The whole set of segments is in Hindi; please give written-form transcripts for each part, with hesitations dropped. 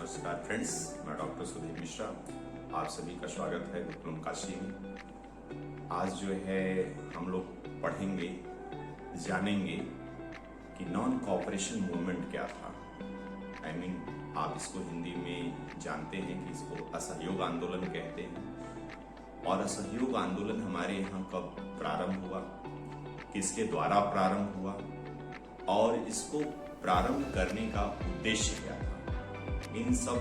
नमस्कार फ्रेंड्स, मैं डॉक्टर सुधीर मिश्रा। आप सभी का स्वागत है गुरुकुलम काशी में। आज जो है हम लोग पढ़ेंगे, जानेंगे कि नॉन कोऑपरेशन मूवमेंट क्या था। आप इसको हिंदी में जानते हैं कि इसको असहयोग आंदोलन कहते हैं। और असहयोग आंदोलन हमारे यहाँ कब प्रारंभ हुआ, किसके द्वारा प्रारंभ हुआ और इसको प्रारंभ करने का उद्देश्य क्या था, इन सब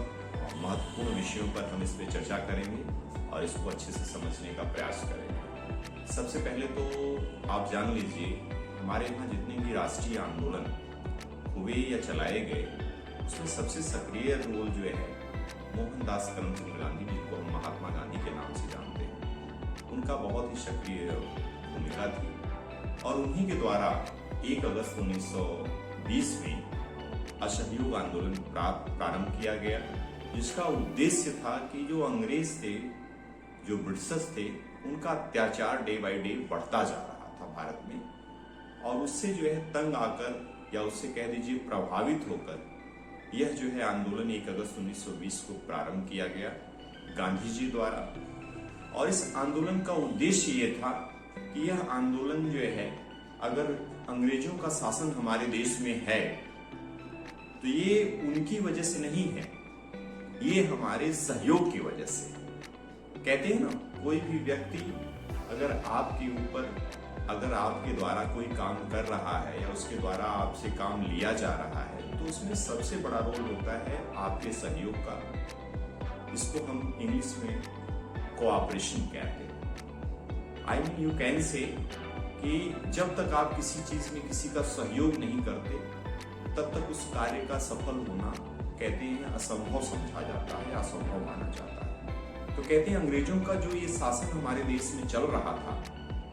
महत्वपूर्ण विषयों पर हम इस पे चर्चा करेंगे और इसको अच्छे से समझने का प्रयास करेंगे। सबसे पहले तो आप जान लीजिए, हमारे यहाँ जितने भी राष्ट्रीय आंदोलन हुए या चलाए गए, उसमें सबसे सक्रिय रोल जो है मोहनदास करमचंद गांधी, जिनको हम महात्मा गांधी के नाम से जानते हैं, उनका बहुत ही सक्रिय भूमिका थी। और उन्हीं के द्वारा 1 अगस्त 1920 में असहयोग आंदोलन प्रारंभ किया गया, जिसका उद्देश्य था कि जो अंग्रेज थे, जो ब्रिटिशर्स थे, उनका अत्याचार डे बाय डे बढ़ता जा रहा था भारत में। और उससे जो है तंग आकर, या उससे कह दीजिए प्रभावित होकर, यह जो है आंदोलन 1 अगस्त 1920 को प्रारंभ किया गया गांधी जी द्वारा। और इस आंदोलन का उद्देश्य ये था कि यह आंदोलन जो है, अगर अंग्रेजों का शासन हमारे देश में है तो ये उनकी वजह से नहीं है, ये हमारे सहयोग की वजह से। कहते हैं ना, कोई भी व्यक्ति अगर आपके ऊपर, अगर आपके द्वारा कोई काम कर रहा है या उसके द्वारा आपसे काम लिया जा रहा है, तो उसमें सबसे बड़ा रोल होता है आपके सहयोग का। इसको हम इंग्लिश में कोऑपरेशन कहते हैं। यू कैन से कि जब तक आप किसी चीज में किसी का सहयोग नहीं करते, तब तक उस कार्य का सफल होना, कहते हैं, असंभव समझा जाता है, असंभव माना जाता है। तो कहते हैं अंग्रेजों का जो ये शासन हमारे देश में चल रहा था,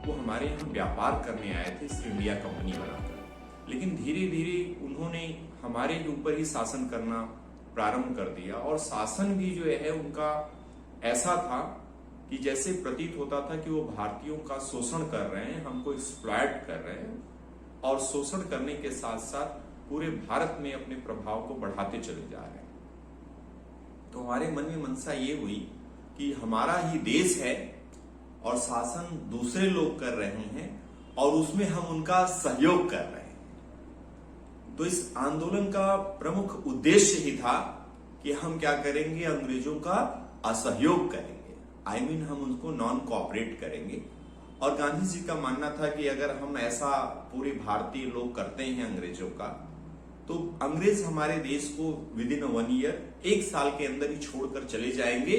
वो हमारे यहाँ व्यापार करने आए थे ईस्ट इंडिया कंपनी बनाकर। लेकिन धीरे धीरे उन्होंने हमारे ऊपर ही शासन करना प्रारंभ कर दिया। और शासन भी जो है उनका ऐसा था कि जैसे प्रतीत होता था कि वो भारतीयों का शोषण कर रहे हैं, हमको एक्सप्लॉइट कर रहे हैं, और शोषण करने के साथ साथ पूरे भारत में अपने प्रभाव को बढ़ाते चले जा रहे हैं। तो हमारे मन में मनसा ये हुई कि हमारा ही देश है और शासन दूसरे लोग कर रहे हैं और उसमें हम उनका सहयोग कर रहे हैं। तो इस आंदोलन का प्रमुख उद्देश्य ही था कि हम क्या करेंगे, अंग्रेजों का असहयोग करेंगे। हम उनको नॉन कोऑपरेट करेंगे। और गांधी जी का मानना था कि अगर हम ऐसा पूरे भारतीय लोग करते हैं अंग्रेजों का, तो अंग्रेज हमारे देश को विदिन 1 ईयर, 1 साल के अंदर ही छोड़कर चले जाएंगे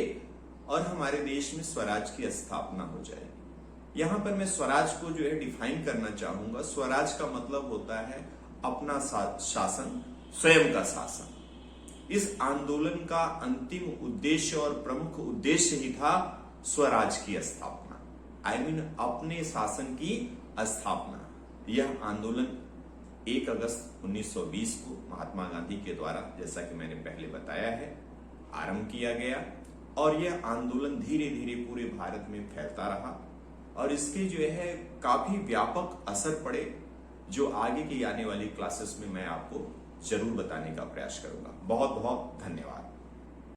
और हमारे देश में स्वराज की स्थापना हो जाएगी। यहां पर मैं स्वराज को जो है डिफाइन करना चाहूंगा। स्वराज का मतलब होता है अपना शासन, स्वयं का शासन। इस आंदोलन का अंतिम उद्देश्य और प्रमुख उद्देश्य ही था स्वराज की स्थापना। अपने शासन की स्थापना। यह आंदोलन 1 अगस्त 1920 को महात्मा गांधी के द्वारा, जैसा कि मैंने पहले बताया है, आरंभ किया गया। और यह आंदोलन धीरे धीरे पूरे भारत में फैलता रहा और इसके जो है काफी व्यापक असर पड़े, जो आगे की आने वाली क्लासेस में मैं आपको जरूर बताने का प्रयास करूंगा। बहुत बहुत धन्यवाद।